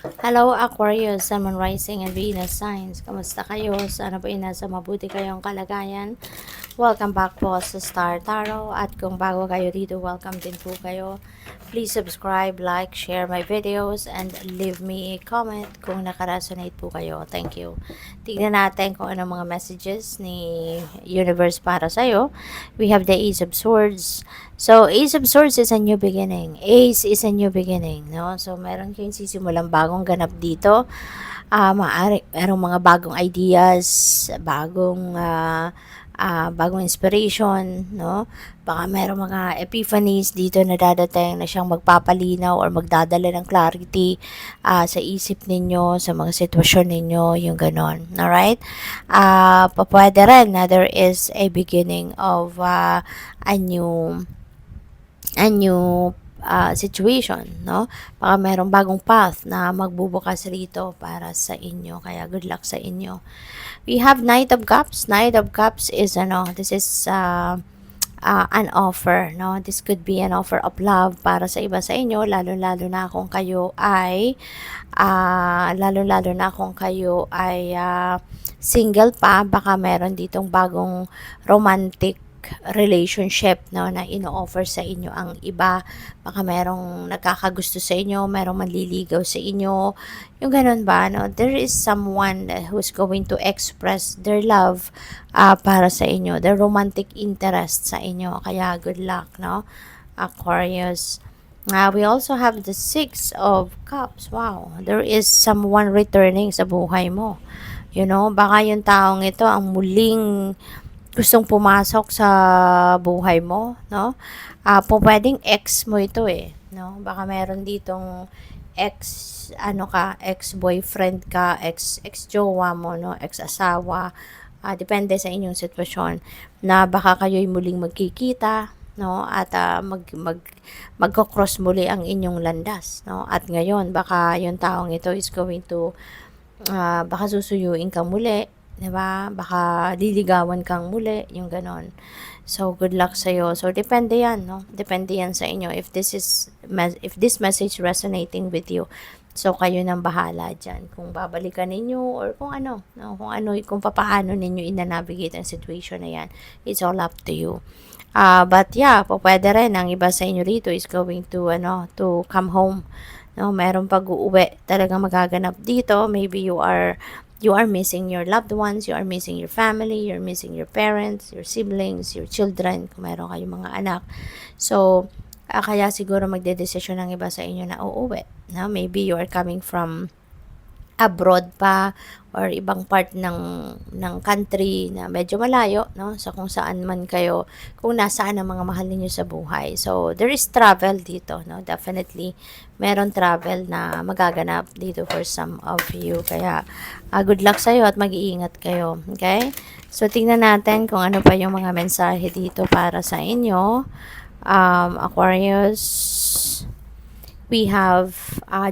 Hello Aquarius, Sun, Moon, Rising, and Venus signs. Kamusta kayo? Sana po nasa mabuti kayong kalagayan. Welcome back po sa Star Tarot. At kung bago kayo dito, welcome din po kayo. Please subscribe, like, share my videos, and leave me a comment kung nakaresonate po kayo. Thank you. Tignan natin kung anong mga messages ni Universe para sa'yo. We have the Ace of Swords. So, Ace of Swords is a new beginning. Ace is a new beginning, no? So, meron kayong sisimulang bagong ganap dito. Merong mga bagong ideas, bagong inspiration, no? Baka merong mga epiphanies dito na dadating na siyang magpapalinaw or magdadala ng clarity sa isip ninyo, sa mga sitwasyon ninyo, yung ganon. Alright? Pwede rin na there is a beginning of a new situation, no? Baka merong bagong path na magbubukas rito para sa inyo. Kaya good luck sa inyo. We have Knight of Cups. Knight of Cups is this is an offer, no? This could be an offer of love para sa iba sa inyo, lalo-lalo na kung kayo ay single pa. Baka meron ditong bagong romantic relationship, no, na ino-offer sa inyo ang iba. Baka merong nagkakagusto sa inyo, merong manliligaw sa inyo, yung ganun ba, no? There is someone who's going to express their love para sa inyo, their romantic interest sa inyo. Kaya good luck, no, Aquarius. We also have the Six of Cups. Wow, there is someone returning sa buhay mo. You know, baka yung taong ito ang muling gustong pumasok sa buhay mo, no? Pwedeng ex mo ito no? Baka meron ditong ex-boyfriend ka, ex-jowa mo, no? Ex-asawa. Depende sa inyong sitwasyon na baka kayo'y muling magkikita, no? At magko-cross muli ang inyong landas, no? At ngayon, baka yung taong ito is going to baka susuyuin ka muli, 'di ba? Baka liligawan kang muli, yung ganon. So good luck sa iyo. So depende 'yan, no? Depende 'yan sa inyo if this message resonating with you. So kayo nang bahala diyan kung babalikan ninyo or kung ano, no? Kung papaano ninyo ina-navigate ang situation na 'yan. It's all up to you. But yeah, pwede rin ang iba sa inyo rito is going to come home, no? Meron pag-uuwi talagang magaganap dito. Maybe you are missing your loved ones, you are missing your family, you're missing your parents, your siblings, your children, kung meron kayong mga anak. So, kaya siguro magdedesisyon ng iba sa inyo na uuwi. No? Maybe you are coming from abroad pa or ibang part ng country na medyo malayo, no, sa kung saan man kayo, kung nasaan ang mga mahal niyo sa buhay. So there is travel dito, no, definitely meron travel na magaganap dito for some of you. Kaya good luck sa iyo at mag-iingat kayo, okay? So tingnan natin kung ano pa yung mga mensahe dito para sa inyo, Aquarius. We have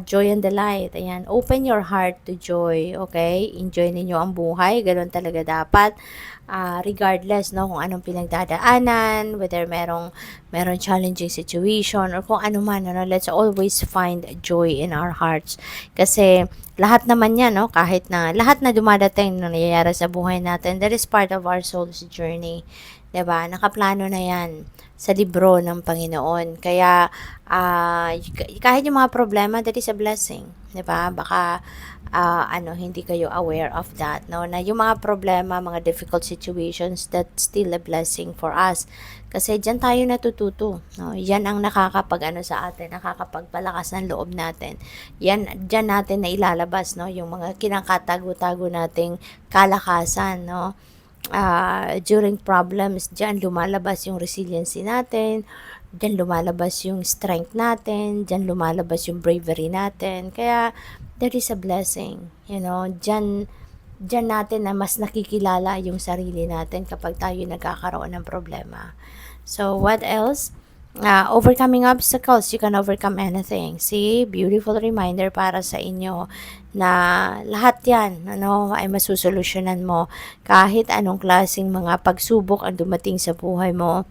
joy and delight. Ayan, open your heart to joy, okay? Enjoy ninyo ang buhay, ganoon talaga dapat. Regardless, no, kung anong pinagdadaanan, whether merong challenging situation or kung ano man, no, let's always find joy in our hearts. Kasi lahat naman yan, no, kahit na lahat na dumadating na nangyayari sa buhay natin, that is part of our soul's journey. 'Di ba? Nakaplano na yan sa libro ng Panginoon. Kaya, kahit yung mga problema, that is a blessing. 'Di ba? Baka, hindi kayo aware of that, no? Na yung mga problema, mga difficult situations, that's still a blessing for us. Kasi diyan tayo natututo, no? Yan ang sa atin, nakakapagpalakas ng loob natin. Diyan natin na ilalabas, no? Yung mga kinakatago-tago nating kalakasan, no? During problems, dyan lumalabas yung resiliency natin, dyan lumalabas yung strength natin, dyan lumalabas yung bravery natin. Kaya, there is a blessing, dyan natin na mas nakikilala yung sarili natin kapag tayo nagkakaroon ng problema. So, what else? Overcoming obstacles, you can overcome anything. See, beautiful reminder para sa inyo na lahat yan, ay masusolusyonan mo. Kahit anong klaseng mga pagsubok ang dumating sa buhay mo,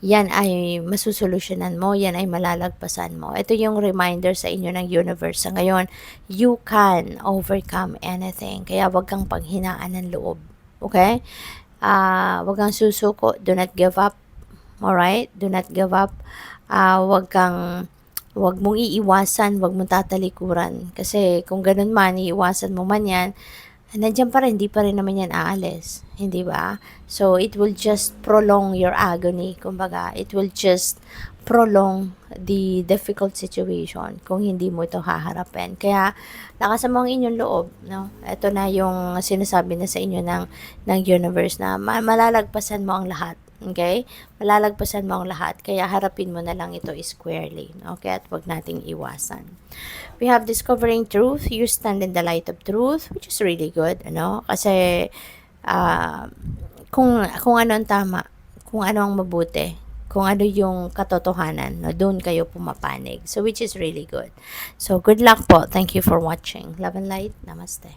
yan ay masusolusyonan mo, yan ay malalagpasan mo. Ito yung reminder sa inyo ng universe sa ngayon, you can overcome anything. Kaya wag kang panghinaan ng loob. Okay? Wag kang susuko, do not give up. Alright? Do not give up. Wag mong iiwasan, wag mong tatalikuran. Kasi kung ganun man, iiwasan mo man yan, nandiyan pa rin, hindi pa rin naman yan aalis. Hindi ba? So, it will just prolong your agony. Kumbaga, it will just prolong the difficult situation kung hindi mo ito haharapin. Kaya, lakasan mo ang inyong loob. No? Ito na yung sinasabi na sa inyo ng universe na malalagpasan mo ang lahat. Okay? Malalagpasan mo ang lahat. Kaya harapin mo na lang ito squarely. Okay? At wag nating iwasan. We have discovering truth. You stand in the light of truth, which is really good. Ano? Kasi, kung ano ang tama, kung ano ang mabuti, kung ano yung katotohanan, no, doon kayo pumapanig. So, which is really good. So, good luck po. Thank you for watching. Love and light. Namaste.